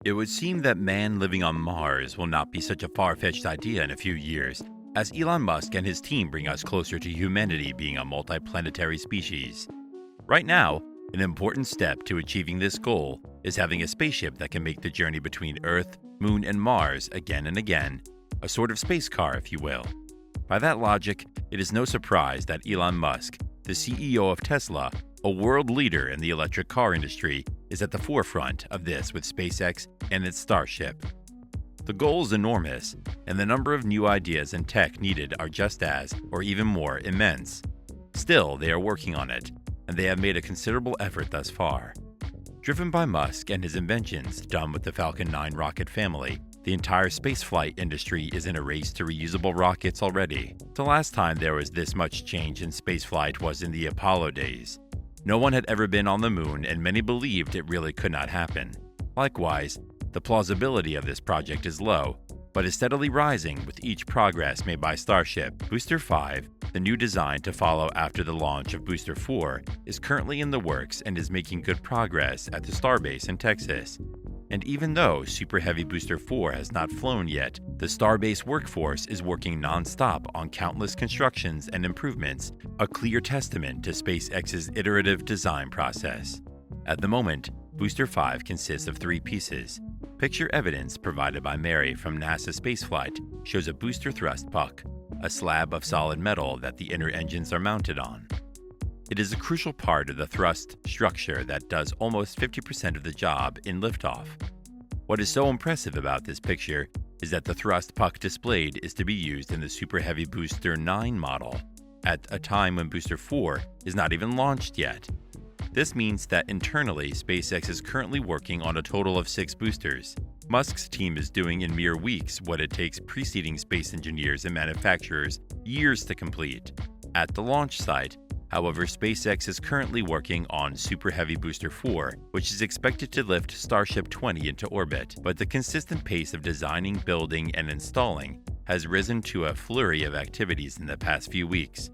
It would seem that man living on Mars will not be such a far-fetched idea in a few years, as Elon Musk and his team bring us closer to humanity being a multiplanetary species. Right now, an important step to achieving this goal is having a spaceship that can make the journey between Earth, Moon, and Mars again and again, a sort of space car, if you will. By that logic, it is no surprise that Elon Musk, the CEO of Tesla, a world leader in the electric car industry, is at the forefront of this with SpaceX and its Starship. The goal is enormous, and the number of new ideas and tech needed are just as, or even more, immense. Still, they are working on it, and they have made a considerable effort thus far. Driven by Musk and his inventions done with the Falcon 9 rocket family, the entire spaceflight industry is in a race to reusable rockets already. The last time there was this much change in spaceflight was in the Apollo days. No one had ever been on the moon, and many believed it really could not happen. Likewise, the plausibility of this project is low, but is steadily rising with each progress made by Starship. Booster 5, the new design to follow after the launch of Booster 4, is currently in the works and is making good progress at the Starbase in Texas. And even though Super Heavy Booster 4 has not flown yet, the Starbase workforce is working non-stop on countless constructions and improvements, a clear testament to SpaceX's iterative design process. At the moment, Booster 5 consists of 3 pieces. Picture evidence provided by Mary from NASA spaceflight shows a booster thrust puck, a slab of solid metal that the inner engines are mounted on. It is a crucial part of the thrust structure that does almost 50% of the job in liftoff. What is so impressive about this picture is that the thrust puck displayed is to be used in the Super Heavy Booster 9 model, at a time when Booster 4 is not even launched yet. This means that internally, SpaceX is currently working on a total of 6 boosters. Musk's team is doing in mere weeks what it takes preceding space engineers and manufacturers years to complete. At the launch site, however, SpaceX is currently working on Super Heavy Booster 4, which is expected to lift Starship 20 into orbit, but the consistent pace of designing, building, and installing has risen to a flurry of activities in the past few weeks.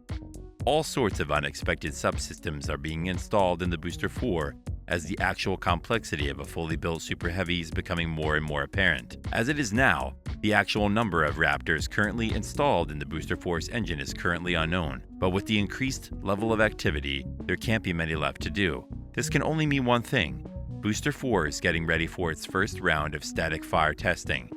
All sorts of unexpected subsystems are being installed in the Booster 4 as the actual complexity of a fully built Super Heavy is becoming more and more apparent. As it is now, the actual number of Raptors currently installed in the Booster 4's engine is currently unknown, but with the increased level of activity, there can't be many left to do. This can only mean one thing: Booster 4 is getting ready for its first round of static fire testing.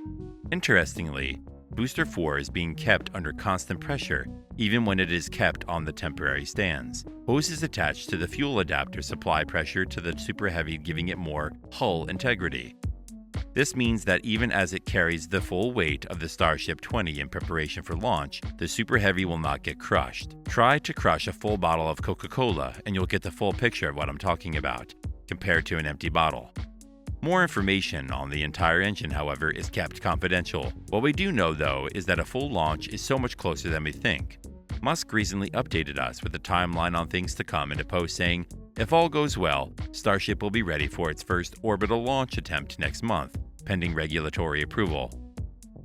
Interestingly, Booster 4 is being kept under constant pressure even when it is kept on the temporary stands. Hoses attached to the fuel adapter supply pressure to the Super Heavy, giving it more hull integrity. This means that even as it carries the full weight of the Starship 20 in preparation for launch, the Super Heavy will not get crushed. Try to crush a full bottle of Coca-Cola and you'll get the full picture of what I'm talking about, compared to an empty bottle. More information on the entire engine, however, is kept confidential. What we do know, though, is that a full launch is so much closer than we think. Musk recently updated us with a timeline on things to come in a post saying, if all goes well, Starship will be ready for its first orbital launch attempt next month, pending regulatory approval.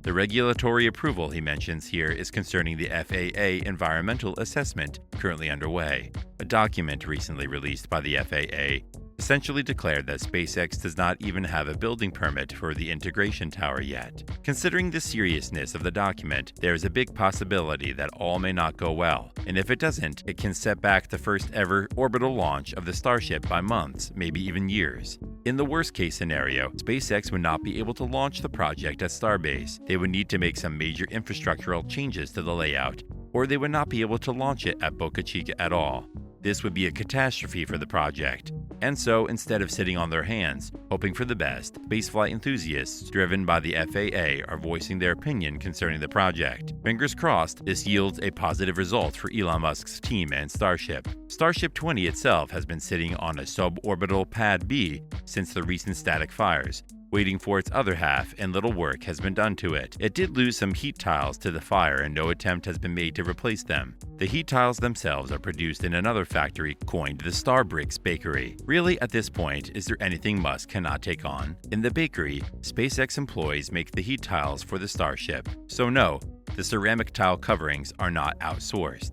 The regulatory approval he mentions here is concerning the FAA environmental assessment currently underway. A document recently released by the FAA essentially declared that SpaceX does not even have a building permit for the integration tower yet. Considering the seriousness of the document, there is a big possibility that all may not go well, and if it doesn't, it can set back the first ever orbital launch of the Starship by months, maybe even years. In the worst case scenario, SpaceX would not be able to launch the project at Starbase. They would need to make some major infrastructural changes to the layout, or they would not be able to launch it at Boca Chica at all. This would be a catastrophe for the project. And so, instead of sitting on their hands, hoping for the best, spaceflight enthusiasts driven by the FAA are voicing their opinion concerning the project. Fingers crossed, this yields a positive result for Elon Musk's team and Starship. Starship 20 itself has been sitting on a suborbital Pad B since the recent static fires, waiting for its other half, and little work has been done to it. It did lose some heat tiles to the fire, and no attempt has been made to replace them. The heat tiles themselves are produced in another factory coined the Starbricks Bakery. Really, at this point, is there anything Musk cannot take on? In the bakery, SpaceX employees make the heat tiles for the Starship. So no, the ceramic tile coverings are not outsourced.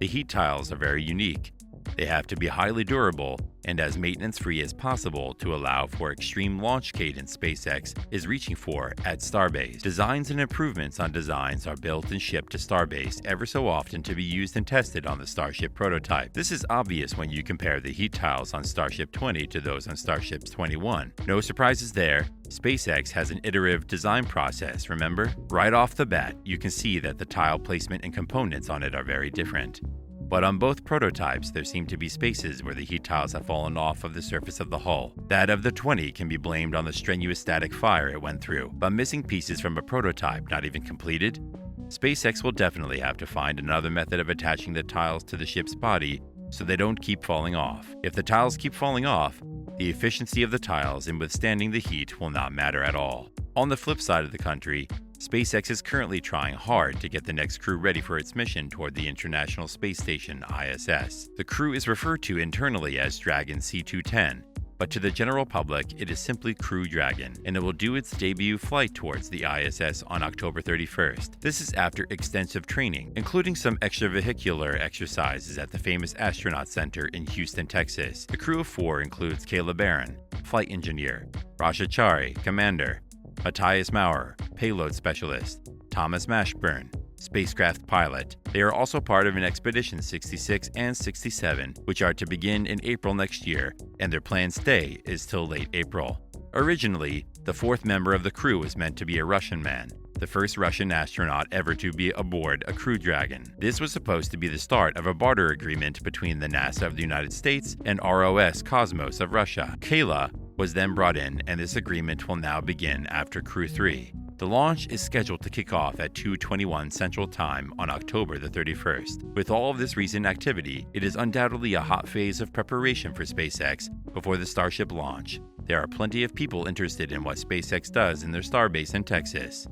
The heat tiles are very unique. They have to be highly durable and as maintenance-free as possible to allow for extreme launch cadence SpaceX is reaching for at Starbase. Designs and improvements on designs are built and shipped to Starbase ever so often to be used and tested on the Starship prototype. This is obvious when you compare the heat tiles on Starship 20 to those on Starship 21. No surprises there. SpaceX has an iterative design process, remember? Right off the bat, you can see that the tile placement and components on it are very different. But on both prototypes, there seem to be spaces where the heat tiles have fallen off of the surface of the hull. That of the 20 can be blamed on the strenuous static fire it went through, but missing pieces from a prototype not even completed? SpaceX will definitely have to find another method of attaching the tiles to the ship's body so they don't keep falling off. If the tiles keep falling off, the efficiency of the tiles in withstanding the heat will not matter at all. On the flip side of the country, SpaceX is currently trying hard to get the next crew ready for its mission toward the International Space Station (ISS). The crew is referred to internally as Dragon C210, but to the general public it is simply Crew Dragon, and it will do its debut flight towards the ISS on October 31st. This is after extensive training, including some extravehicular exercises at the famous Astronaut Center in Houston, Texas. The crew of 4 includes Kayla Barron, flight engineer, Rasha Chari, commander, Matthias Maurer, payload specialist, Thomas Mashburn, spacecraft pilot. They are also part of an Expedition 66 and 67, which are to begin in April next year, and their planned stay is till late April. Originally, the 4th member of the crew was meant to be a Russian man, the first Russian astronaut ever to be aboard a Crew Dragon. This was supposed to be the start of a barter agreement between the NASA of the United States and ROS Cosmos of Russia. Kayla was then brought in, and this agreement will now begin after Crew 3. The launch is scheduled to kick off at 2:21 Central Time on October the 31st. With all of this recent activity, it is undoubtedly a hot phase of preparation for SpaceX before the Starship launch. There are plenty of people interested in what SpaceX does in their Starbase in Texas.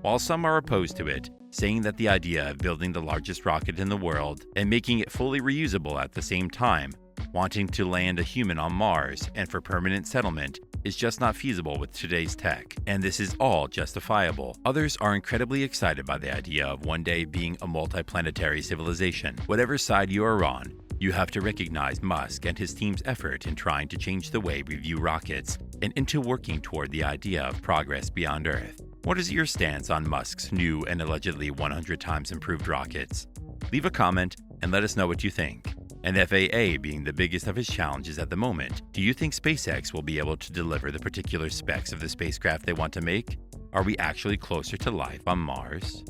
While some are opposed to it, saying that the idea of building the largest rocket in the world and making it fully reusable at the same time, wanting to land a human on Mars and for permanent settlement, is just not feasible with today's tech, and this is all justifiable. Others are incredibly excited by the idea of one day being a multiplanetary civilization. Whatever side you are on, you have to recognize Musk and his team's effort in trying to change the way we view rockets and into working toward the idea of progress beyond Earth. What is your stance on Musk's new and allegedly 100 times improved rockets? Leave a comment and let us know what you think. And FAA being the biggest of his challenges at the moment, do you think SpaceX will be able to deliver the particular specs of the spacecraft they want to make? Are we actually closer to life on Mars?